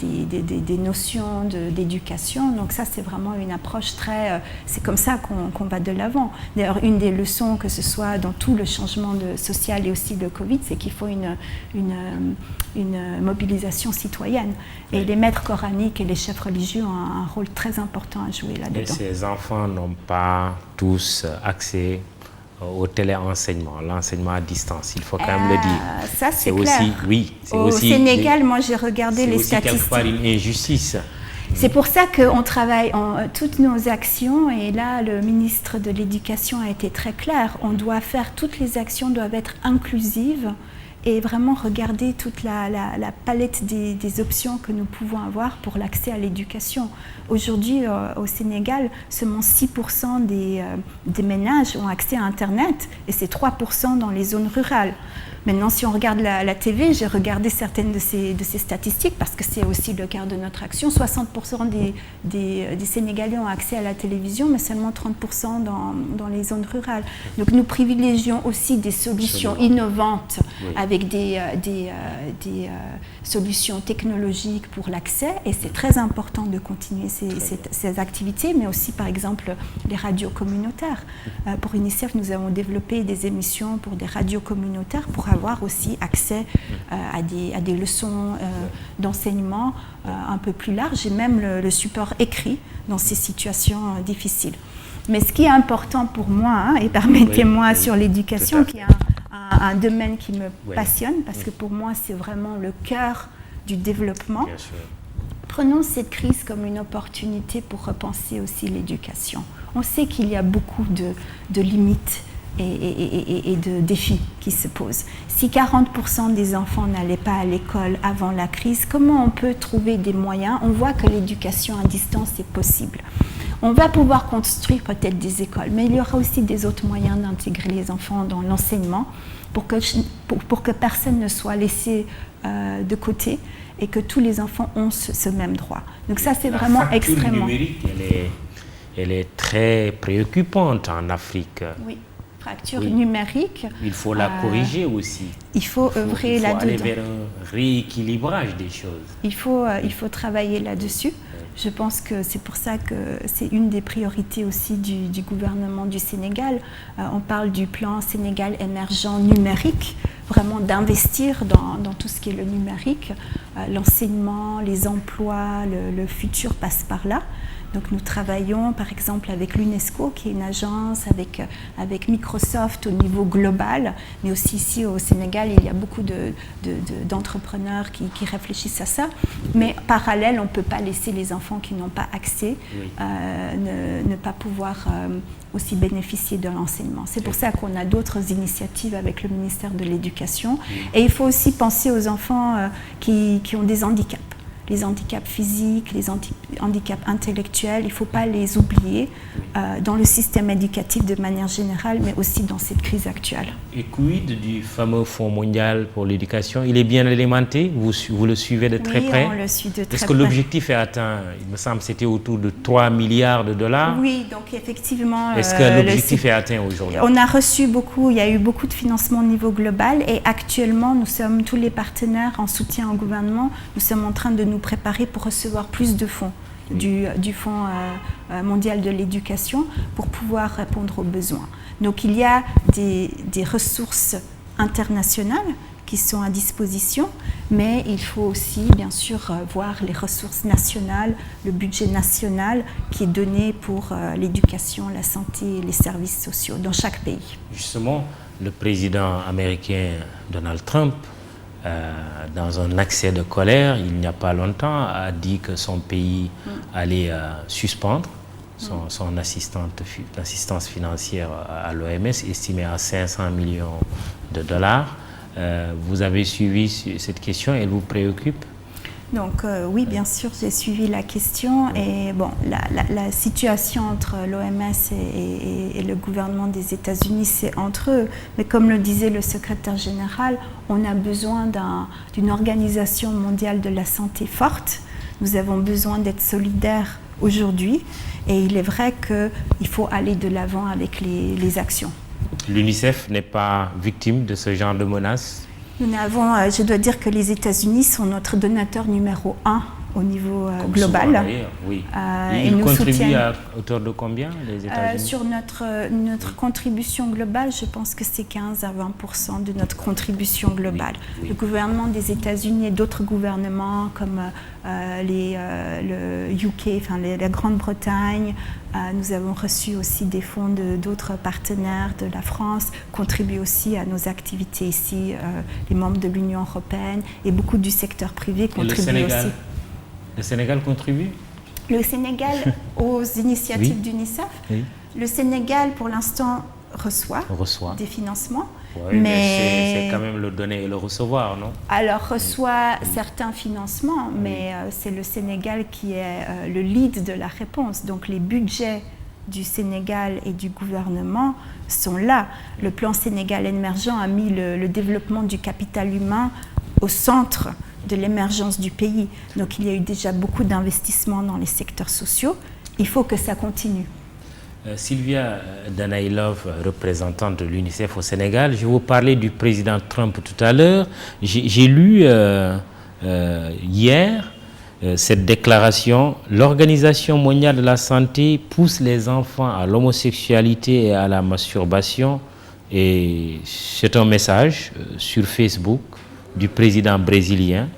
des notions d'éducation. Donc ça, c'est vraiment une approche très... c'est comme ça qu'on va de l'avant. D'ailleurs, une des leçons, que ce soit dans tout le changement social et aussi le Covid, c'est qu'il faut une mobilisation citoyenne. Et les maîtres coraniques et les chefs religieux ont un rôle très important à jouer là-dedans. Mais ces enfants n'ont pas tous accès au téléenseignement, l'enseignement à distance, il faut quand même le dire. Ça, c'est clair. Aussi, oui, au Sénégal, moi, j'ai regardé les statistiques. C'est aussi quelque part une injustice. C'est pour ça qu'on travaille toutes nos actions, et là le ministre de l'Éducation a été très clair, toutes les actions doivent être inclusives et vraiment regarder toute la palette des options que nous pouvons avoir pour l'accès à l'éducation. Aujourd'hui, au Sénégal, seulement 6% des ménages ont accès à Internet et c'est 3% dans les zones rurales. Maintenant, si on regarde la TV, j'ai regardé certaines de ces statistiques parce que c'est aussi le cœur de notre action. 60% des Sénégalais ont accès à la télévision, mais seulement 30% dans les zones rurales. Donc nous privilégions aussi des solutions innovantes, oui, avec des solutions technologiques pour l'accès, et c'est très important de continuer ces activités, mais aussi par exemple les radios communautaires. Pour UNICEF, nous avons développé des émissions pour des radios communautaires pour avoir aussi accès à des leçons d'enseignement un peu plus larges, et même le support écrit dans ces situations difficiles. Mais ce qui est important pour moi, et permettez-moi sur l'éducation, qui est un domaine qui me passionne, parce que pour moi c'est vraiment le cœur du développement. Prenons cette crise comme une opportunité pour repenser aussi l'éducation. On sait qu'il y a beaucoup de limites et de défis qui se posent. Si 40% des enfants n'allaient pas à l'école avant la crise, comment on peut trouver des moyens? On voit que l'éducation à distance est possible. On va pouvoir construire peut-être des écoles, mais il y aura aussi des autres moyens d'intégrer les enfants dans l'enseignement pour que personne ne soit laissé de côté et que tous les enfants ont ce même droit. Donc ça, c'est vraiment extrêmement... La fracture numérique, elle est très préoccupante en Afrique. Oui, fracture numérique. Il faut la corriger aussi. Il faut œuvrer là-dedans. Il faut aller vers un rééquilibrage des choses. Il faut travailler là-dessus. Je pense que c'est pour ça que c'est une des priorités aussi du gouvernement du Sénégal. On parle du plan Sénégal émergent numérique, vraiment d'investir dans tout ce qui est le numérique. L'enseignement, les emplois, le futur passe par là. Donc nous travaillons par exemple avec l'UNESCO, qui est une agence, avec Microsoft au niveau global, mais aussi ici au Sénégal, il y a beaucoup d'entrepreneurs qui réfléchissent à ça. Mais parallèle, on ne peut pas laisser les enfants qui n'ont pas accès ne pas pouvoir aussi bénéficier de l'enseignement. C'est pour ça qu'on a d'autres initiatives avec le ministère de l'Éducation. Et il faut aussi penser aux enfants qui ont des handicaps. Les handicaps physiques, les handicaps intellectuels, il ne faut pas les oublier dans le système éducatif de manière générale, mais aussi dans cette crise actuelle. Et quid du fameux Fonds mondial pour l'éducation? Il est bien alimenté? Vous le suivez de très près? Oui, on le suit de très près. Est-ce que l'objectif est atteint? Il me semble que c'était autour de 3 milliards de dollars. Oui, donc effectivement... Est-ce que l'objectif est atteint aujourd'hui? On a reçu beaucoup, il y a eu beaucoup de financement au niveau global et actuellement, nous sommes tous les partenaires en soutien au gouvernement, nous sommes en train de nous préparer pour recevoir plus de fonds du Fonds mondial de l'éducation pour pouvoir répondre aux besoins. Donc il y a des ressources internationales qui sont à disposition, mais il faut aussi bien sûr voir les ressources nationales, le budget national qui est donné pour l'éducation, la santé et les services sociaux dans chaque pays. Justement, le président américain Donald Trump, dans un accès de colère, il n'y a pas longtemps, a dit que son pays allait suspendre son assistance financière à l'OMS, estimée à 500 millions de dollars. Vous avez suivi cette question, elle vous préoccupe? Donc oui, bien sûr, j'ai suivi la question et bon, la situation entre l'OMS et le gouvernement des États-Unis, c'est entre eux. Mais comme le disait le secrétaire général, on a besoin d'une organisation mondiale de la santé forte. Nous avons besoin d'être solidaires aujourd'hui et il est vrai qu'il faut aller de l'avant avec les actions. L'UNICEF n'est pas victime de ce genre de menaces? Nous avons, je dois dire que les États-Unis sont notre donateur numéro 1 au niveau global. Oui. Et ils nous contribuent à hauteur de combien, les États-Unis? Sur notre contribution globale, je pense que c'est 15 à 20% de notre contribution globale. Oui. Le gouvernement des États-Unis et d'autres gouvernements comme le UK, enfin la Grande-Bretagne, nous avons reçu aussi des fonds d'autres partenaires de la France, contribuent aussi à nos activités ici, les membres de l'Union européenne et beaucoup du secteur privé contribuent aussi. Le Sénégal contribue? Le Sénégal aux initiatives d'UNICEF. Oui. Le Sénégal, pour l'instant, reçoit des financements. Oui, mais c'est quand même le donner et le recevoir, non? Alors, reçoit certains financements, mais c'est le Sénégal qui est le lead de la réponse. Donc, les budgets du Sénégal et du gouvernement sont là. Le plan Sénégal émergent a mis le développement du capital humain au centre de l'émergence du pays. Donc il y a eu déjà beaucoup d'investissements dans les secteurs sociaux. Il faut que ça continue. Sylvia Danaïlov, représentante de l'UNICEF au Sénégal, je vais vous parler du président Trump tout à l'heure. J'ai lu hier cette déclaration. L'Organisation mondiale de la santé pousse les enfants à l'homosexualité et à la masturbation. Et c'est un message sur Facebook du président brésilien,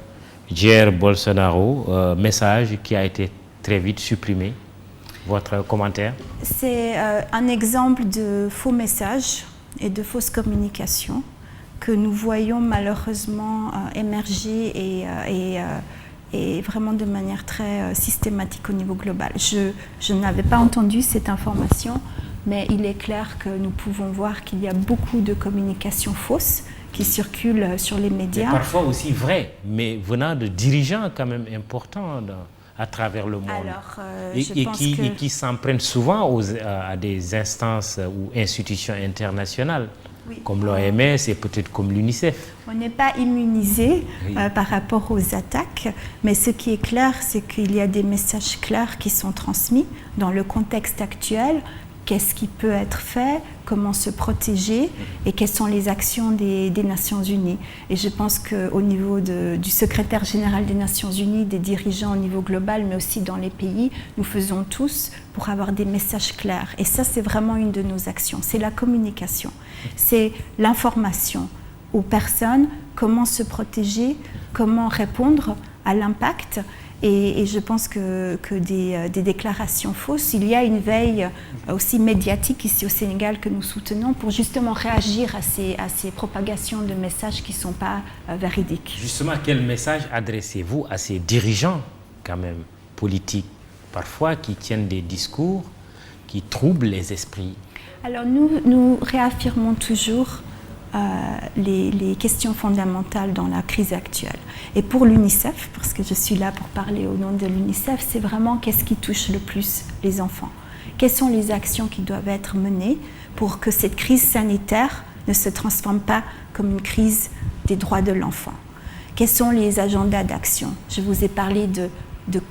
Jair Bolsonaro, message qui a été très vite supprimé. Votre commentaire? C'est un exemple de faux messages et de fausses communications que nous voyons malheureusement émerger et vraiment de manière très systématique au niveau global. Je n'avais pas entendu cette information, mais il est clair que nous pouvons voir qu'il y a beaucoup de communications fausses qui circulent sur les médias. Mais parfois aussi vraies, mais venant de dirigeants quand même importants à travers le monde. Alors, et qui s'en prennent souvent à des instances ou institutions internationales, oui, comme l'OMS et peut-être comme l'UNICEF. On n'est pas immunisé par rapport aux attaques, mais ce qui est clair, c'est qu'il y a des messages clairs qui sont transmis dans le contexte actuel. Qu'est-ce qui peut être fait, comment se protéger et quelles sont les actions des Nations Unies. Et je pense qu'au niveau du secrétaire général des Nations Unies, des dirigeants au niveau global, mais aussi dans les pays, nous faisons tous pour avoir des messages clairs. Et ça, c'est vraiment une de nos actions. C'est la communication, c'est l'information aux personnes, comment se protéger, comment répondre à l'impact. Et je pense que des déclarations fausses, il y a une veille aussi médiatique ici au Sénégal que nous soutenons pour justement réagir à ces propagations de messages qui ne sont pas véridiques. Justement, quel message adressez-vous à ces dirigeants quand même politiques, parfois qui tiennent des discours qui troublent les esprits? Alors nous réaffirmons toujours les questions fondamentales dans la crise actuelle. Et pour l'UNICEF, parce que je suis là pour parler au nom de l'UNICEF, c'est vraiment qu'est-ce qui touche le plus les enfants. Quelles sont les actions qui doivent être menées pour que cette crise sanitaire ne se transforme pas comme une crise des droits de l'enfant. Quels sont les agendas d'action? Je vous ai parlé de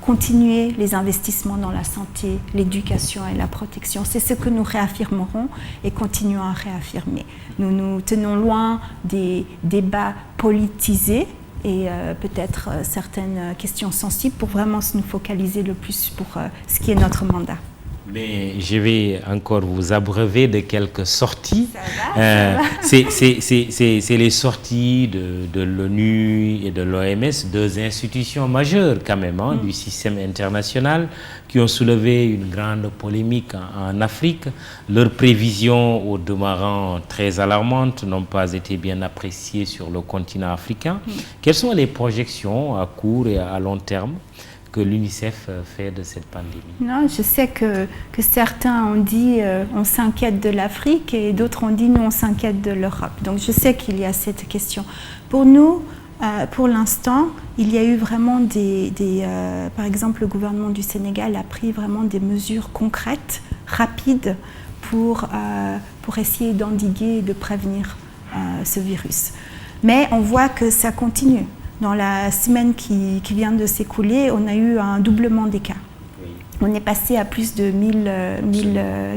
continuer les investissements dans la santé, l'éducation et la protection. C'est ce que nous réaffirmerons et continuons à réaffirmer. Nous nous tenons loin des débats politisés et peut-être certaines questions sensibles pour vraiment nous focaliser le plus pour ce qui est notre mandat. Mais je vais encore vous abreuver de quelques sorties. C'est les sorties de l'ONU et de l'OMS, deux institutions majeures quand même du système international qui ont soulevé une grande polémique en Afrique. Leurs prévisions, au demeurant très alarmantes, n'ont pas été bien appréciées sur le continent africain. Quelles sont les projections à court et à long terme que l'UNICEF fait de cette pandémie? Non, je sais que certains ont dit on s'inquiète de l'Afrique et d'autres ont dit nous on s'inquiète de l'Europe. Donc je sais qu'il y a cette question. Pour nous, pour l'instant, il y a eu vraiment par exemple, le gouvernement du Sénégal a pris vraiment des mesures concrètes, rapides, pour essayer d'endiguer et de prévenir ce virus. Mais on voit que ça continue. Dans la semaine qui vient de s'écouler, on a eu un doublement des cas. Oui. On est passé à plus de 1000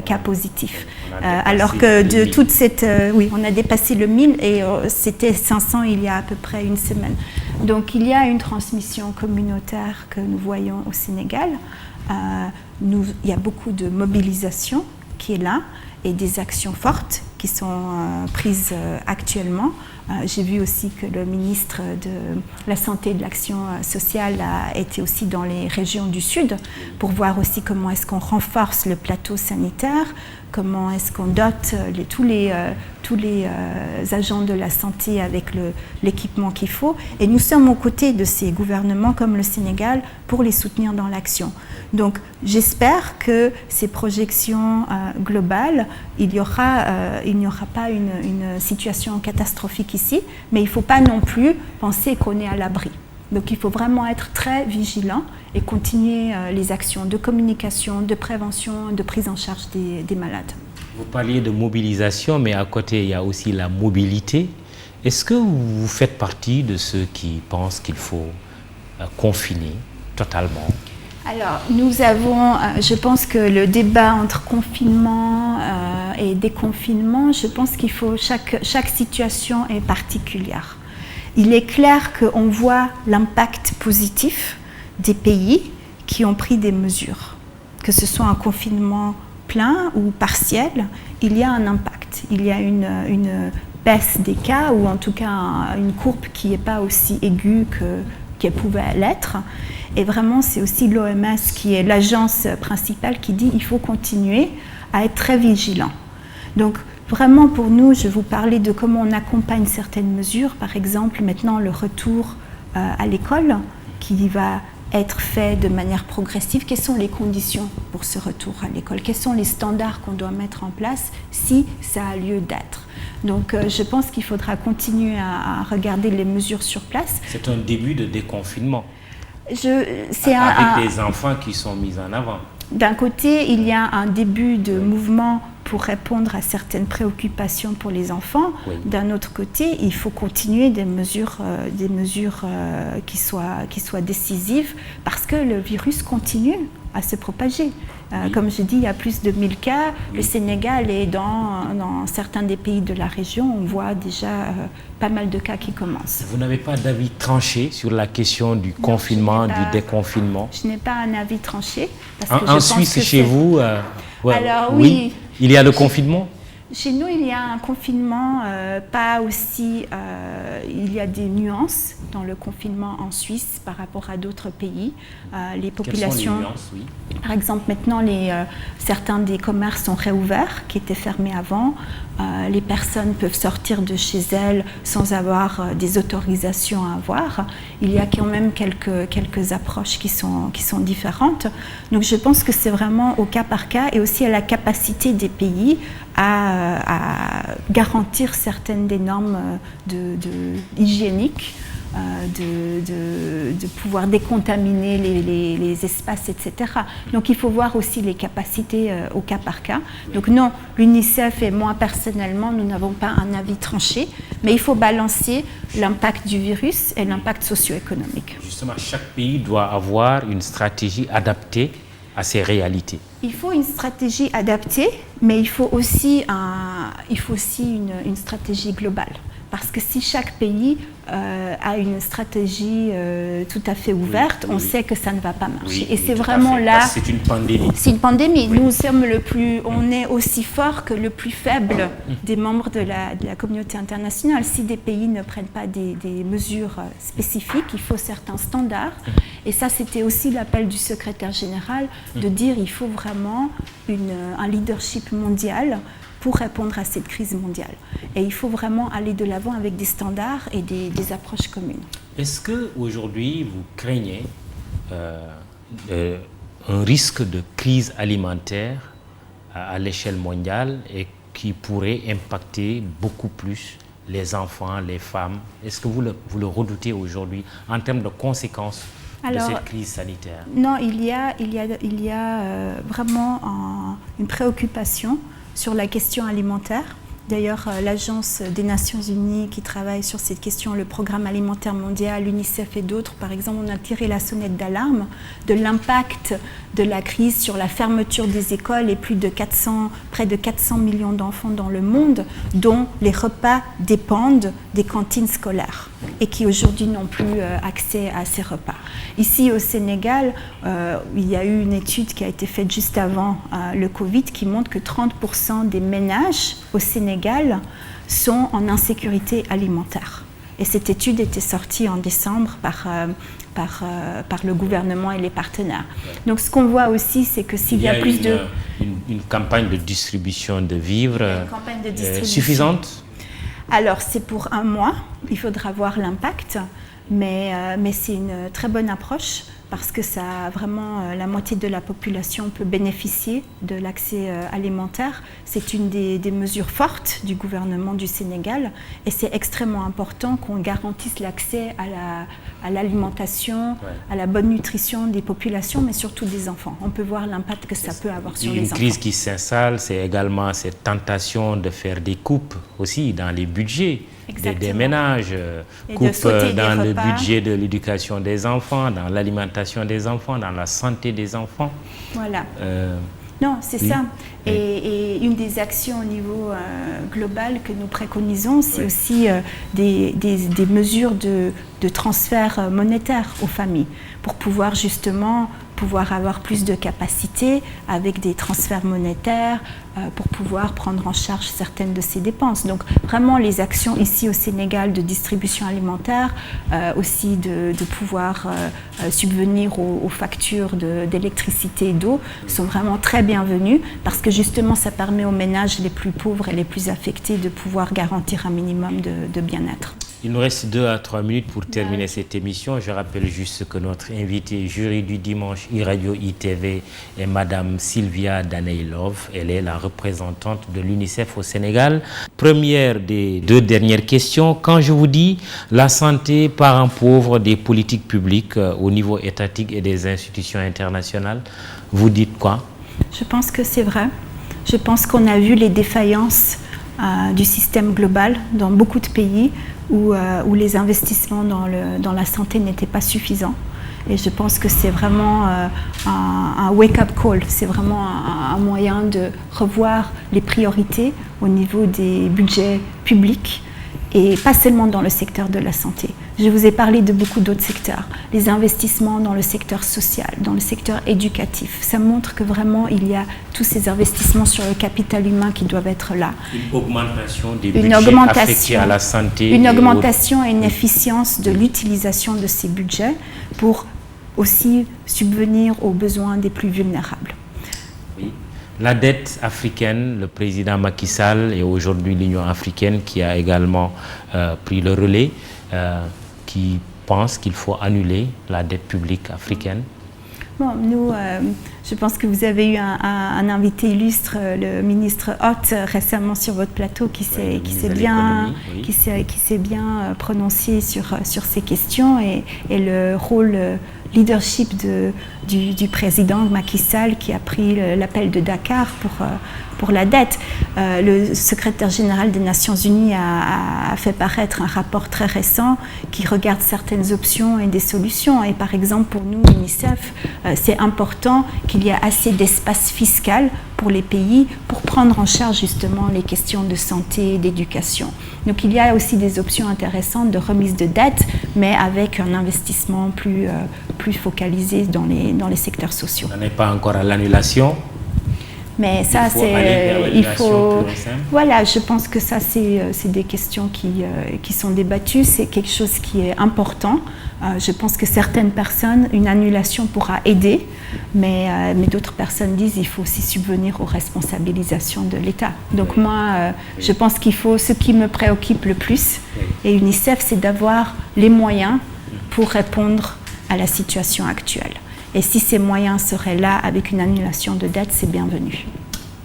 cas positifs. Alors que de toute cette... oui, on a dépassé le 1000 et c'était 500 il y a à peu près une semaine. Donc il y a une transmission communautaire que nous voyons au Sénégal. Il y a beaucoup de mobilisation qui est là et des actions fortes qui sont prises actuellement. J'ai vu aussi que le ministre de la Santé et de l'Action sociale a été aussi dans les régions du Sud pour voir aussi comment est-ce qu'on renforce le plateau sanitaire, comment est-ce qu'on dote tous les agents de la santé avec l'équipement qu'il faut. Et nous sommes aux côtés de ces gouvernements comme le Sénégal pour les soutenir dans l'action. Donc j'espère que ces projections globales, il n'y aura pas une situation catastrophique ici, mais il ne faut pas non plus penser qu'on est à l'abri. Donc il faut vraiment être très vigilant et continuer les actions de communication, de prévention, de prise en charge des malades. Vous parliez de mobilisation, mais à côté, il y a aussi la mobilité. Est-ce que vous faites partie de ceux qui pensent qu'il faut confiner totalement? Alors, nous avons, je pense que le débat entre confinement et déconfinement, je pense qu'il faut, chaque situation est particulière. Il est clair qu'on voit l'impact positif des pays qui ont pris des mesures. Que ce soit un confinement plein ou partiel, il y a un impact. Il y a une baisse des cas, ou en tout cas une courbe qui n'est pas aussi aiguë qu'elle pouvait l'être. Et vraiment, c'est aussi l'OMS qui est l'agence principale qui dit qu'il faut continuer à être très vigilant. Donc, vraiment, pour nous, je vous parlais de comment on accompagne certaines mesures. Par exemple, maintenant, le retour à l'école qui va être fait de manière progressive? Quelles sont les conditions pour ce retour à l'école? Quels sont les standards qu'on doit mettre en place si ça a lieu d'être? Donc je pense qu'il faudra continuer à regarder les mesures sur place. C'est un début de déconfinement. Avec des enfants qui sont mis en avant. D'un côté, il y a un début de mouvement pour répondre à certaines préoccupations pour les enfants. Oui. D'un autre côté, il faut continuer des mesures qui soient décisives parce que le virus continue à se propager. Oui. Comme je dis, il y a plus de 1000 cas. Oui. Le Sénégal et dans certains des pays de la région, on voit déjà pas mal de cas qui commencent. Vous n'avez pas d'avis tranché sur la question du confinement, du déconfinement? Je n'ai pas un avis tranché. Parce que en Suisse, chez vous, alors oui. Il y a le confinement? Chez nous, il y a un confinement, pas aussi... il y a des nuances dans le confinement en Suisse par rapport à d'autres pays. Les populations... Quelles sont les nuances, oui? Par exemple, maintenant, certains des commerces sont réouverts, qui étaient fermés avant. Les personnes peuvent sortir de chez elles sans avoir des autorisations à avoir. Il y a quand même quelques approches qui sont différentes. Donc je pense que c'est vraiment au cas par cas et aussi à la capacité des pays à garantir certaines des normes hygiéniques, de pouvoir décontaminer les espaces, etc. Donc il faut voir aussi les capacités au cas par cas. Donc non, l'UNICEF et moi personnellement, nous n'avons pas un avis tranché, mais il faut balancer l'impact du virus et l'impact socio-économique. Justement, chaque pays doit avoir une stratégie adaptée à ces réalités. Il faut une stratégie adaptée, mais il faut aussi une stratégie globale. Parce que si chaque pays a une stratégie tout à fait ouverte, on sait que ça ne va pas marcher. Et c'est vraiment là... C'est une pandémie. C'est une pandémie. Oui. Nous sommes on est aussi fort que le plus faible des membres de la communauté internationale. Si des pays ne prennent pas des mesures spécifiques, il faut certains standards. Et ça, c'était aussi l'appel du secrétaire général de dire il faut vraiment un leadership mondial pour répondre à cette crise mondiale. Et il faut vraiment aller de l'avant avec des standards et des approches communes. Est-ce qu'aujourd'hui, vous craignez un risque de crise alimentaire à l'échelle mondiale et qui pourrait impacter beaucoup plus les enfants, les femmes? Est-ce que vous le redoutez aujourd'hui en termes de conséquences de cette crise sanitaire? Non, il y a vraiment une préoccupation sur la question alimentaire. D'ailleurs, l'Agence des Nations Unies qui travaille sur cette question, le Programme alimentaire mondial, l'UNICEF et d'autres, par exemple, on a tiré la sonnette d'alarme de l'impact de la crise sur la fermeture des écoles et près de 400 millions d'enfants dans le monde dont les repas dépendent des cantines scolaires et qui aujourd'hui n'ont plus accès à ces repas. Ici au Sénégal, il y a eu une étude qui a été faite juste avant le Covid qui montre que 30% des ménages au Sénégal sont en insécurité alimentaire. Et cette étude était sortie en décembre par le gouvernement et les partenaires. Donc ce qu'on voit aussi, c'est que s'il y a plus une campagne de distribution de vivres suffisante? Alors c'est pour 1 mois, il faudra voir l'impact, mais c'est une très bonne approche parce que ça vraiment la moitié de la population peut bénéficier de l'accès alimentaire. C'est une des mesures fortes du gouvernement du Sénégal et c'est extrêmement important qu'on garantisse l'accès à l'alimentation, à la bonne nutrition des populations, mais surtout des enfants. On peut voir l'impact que ça peut avoir sur les enfants. Une crise qui s'installe, c'est également cette tentation de faire des coupes aussi dans les budgets des ménages, coupes dans le budget de l'éducation des enfants, dans l'alimentation des enfants, dans la santé des enfants. Voilà. Non, c'est ça. Et une des actions au niveau global que nous préconisons, c'est aussi des mesures de transfert monétaire aux familles pour pouvoir justement avoir plus de capacité avec des transferts monétaires pour pouvoir prendre en charge certaines de ces dépenses. Donc vraiment les actions ici au Sénégal de distribution alimentaire, aussi de pouvoir subvenir aux factures d'électricité et d'eau sont vraiment très bienvenues parce que justement ça permet aux ménages les plus pauvres et les plus affectés de pouvoir garantir un minimum de bien-être. Il nous reste 2 à 3 minutes pour terminer cette émission. Je rappelle juste que notre invitée jury du dimanche iRadio ITV est Madame Sylvia Daneylove. Elle est la représentante de l'UNICEF au Sénégal. Première des 2 dernières questions. Quand je vous dis la santé parent pauvre des politiques publiques au niveau étatique et des institutions internationales, vous dites quoi? Je pense que c'est vrai. Je pense qu'on a vu les défaillances du système global dans beaucoup de pays où les investissements dans la santé n'étaient pas suffisants. Et je pense que c'est vraiment un wake-up call, c'est vraiment un moyen de revoir les priorités au niveau des budgets publics et pas seulement dans le secteur de la santé. Je vous ai parlé de beaucoup d'autres secteurs, les investissements dans le secteur social, dans le secteur éducatif. Ça montre que vraiment il y a tous ces investissements sur le capital humain qui doivent être là. Une augmentation des budgets affectés à la santé. Une augmentation et une efficience de l'utilisation de ces budgets pour aussi subvenir aux besoins des plus vulnérables. Oui. La dette africaine, le président Macky Sall et aujourd'hui l'Union africaine qui a également pris le relais, qui pense qu'il faut annuler la dette publique africaine. Bon, nous, je pense que vous avez eu un invité illustre, le ministre Hott, récemment sur votre plateau, qui s'est bien prononcé sur ces questions et le rôle leadership du président Macky Sall qui a pris l'appel de Dakar pour la dette. Le secrétaire général des Nations Unies a fait paraître un rapport très récent qui regarde certaines options et des solutions. Et par exemple, pour nous, l'UNICEF, c'est important qu'il y ait assez d'espace fiscal pour les pays pour prendre en charge justement les questions de santé et d'éducation. Donc il y a aussi des options intéressantes de remise de dette, mais avec un investissement plus focalisé dans les secteurs sociaux. On n'est pas encore à l'annulation. Mais ça, voilà, je pense que ça, c'est des questions qui sont débattues. C'est quelque chose qui est important. Je pense que certaines personnes, une annulation pourra aider, mais d'autres personnes disent qu'il faut aussi subvenir aux responsabilisations de l'État. Donc moi, je pense qu'il faut, ce qui me préoccupe le plus, et UNICEF, c'est d'avoir les moyens pour répondre à la situation actuelle. Et si ces moyens seraient là avec une annulation de dette, c'est bienvenu.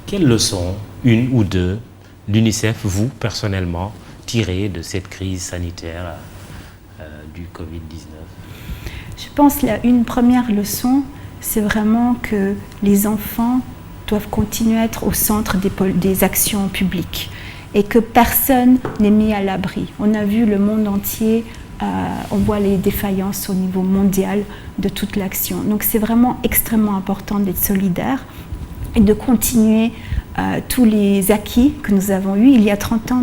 Quelles leçons, une ou deux, l'UNICEF, vous, personnellement, tirez de cette crise sanitaire du Covid-19? Je pense une première leçon, c'est vraiment que les enfants doivent continuer à être au centre des actions publiques et que personne n'est mis à l'abri. On a vu le monde entier, on voit les défaillances au niveau mondial de toute l'action. Donc c'est vraiment extrêmement important d'être solidaire et de continuer tous les acquis que nous avons eus. Il y a 30 ans,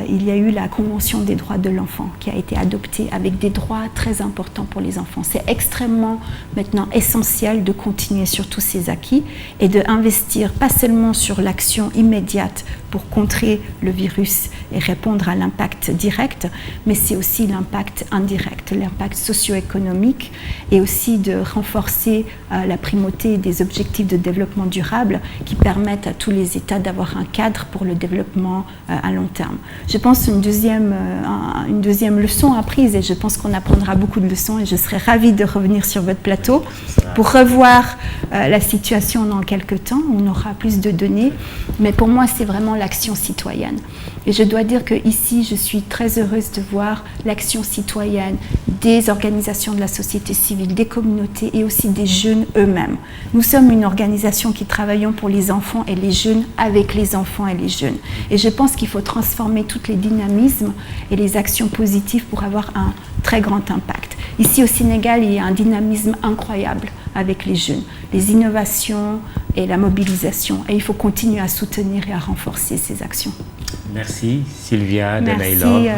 il y a eu la Convention des droits de l'enfant qui a été adoptée avec des droits très importants pour les enfants. C'est extrêmement maintenant essentiel de continuer sur tous ces acquis et d'investir pas seulement sur l'action immédiate pour contrer le virus et répondre à l'impact direct, mais c'est aussi l'impact indirect, l'impact socio-économique et aussi de renforcer la primauté des objectifs de développement durable qui permettent à tous les États d'avoir un cadre pour le développement à long terme. Je pense une deuxième leçon apprise et je pense qu'on apprendra beaucoup de leçons et je serai ravie de revenir sur votre plateau pour revoir la situation dans quelques temps. On aura plus de données, mais pour moi c'est vraiment l'action citoyenne. Et je dois dire qu'ici, je suis très heureuse de voir l'action citoyenne des organisations de la société civile, des communautés et aussi des jeunes eux-mêmes. Nous sommes une organisation qui travaillons pour les enfants et les jeunes avec les enfants et les jeunes. Et je pense qu'il faut transformer tous les dynamismes et les actions positives pour avoir un très grand impact. Ici au Sénégal, il y a un dynamisme incroyable avec les jeunes, les innovations et la mobilisation. Et il faut continuer à soutenir et à renforcer ces actions. Merci Sylvia Daneylove.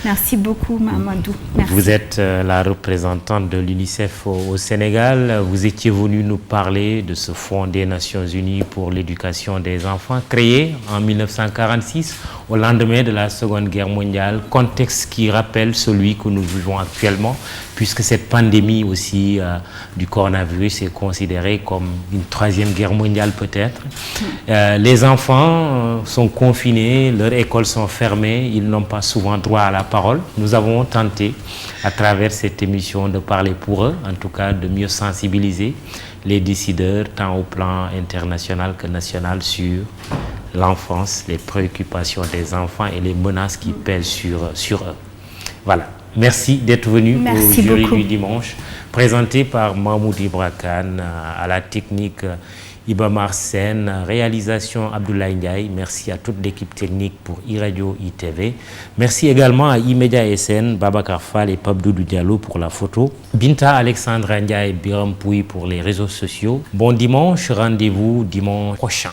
Merci beaucoup Mamadou. Merci. Vous êtes la représentante de l'UNICEF au Sénégal. Vous étiez venue nous parler de ce Fonds des Nations Unies pour l'éducation des enfants, créé en 1946 au lendemain de la Seconde Guerre mondiale, contexte qui rappelle celui que nous vivons actuellement, puisque cette pandémie aussi du coronavirus est considérée comme une troisième guerre mondiale peut-être. Les enfants sont confinés, leur leurs écoles sont fermées, ils n'ont pas souvent droit à la parole. Nous avons tenté, à travers cette émission, de parler pour eux, en tout cas de mieux sensibiliser les décideurs, tant au plan international que national, sur l'enfance, les préoccupations des enfants et les menaces qui pèsent sur eux. Voilà. Merci d'être venu au jury du dimanche, présenté par Mahmoud Ibra Kane, à la technique Ibamar Sen, réalisation Abdoulaye Ndiaye. Merci à toute l'équipe technique pour iRadio ITV. Merci également à iMedia SN, Babacar Fall et Pape Doudou Diallo pour la photo. Binta Alexandra Ndiaye et Biram Pouy pour les réseaux sociaux. Bon dimanche, rendez-vous dimanche prochain.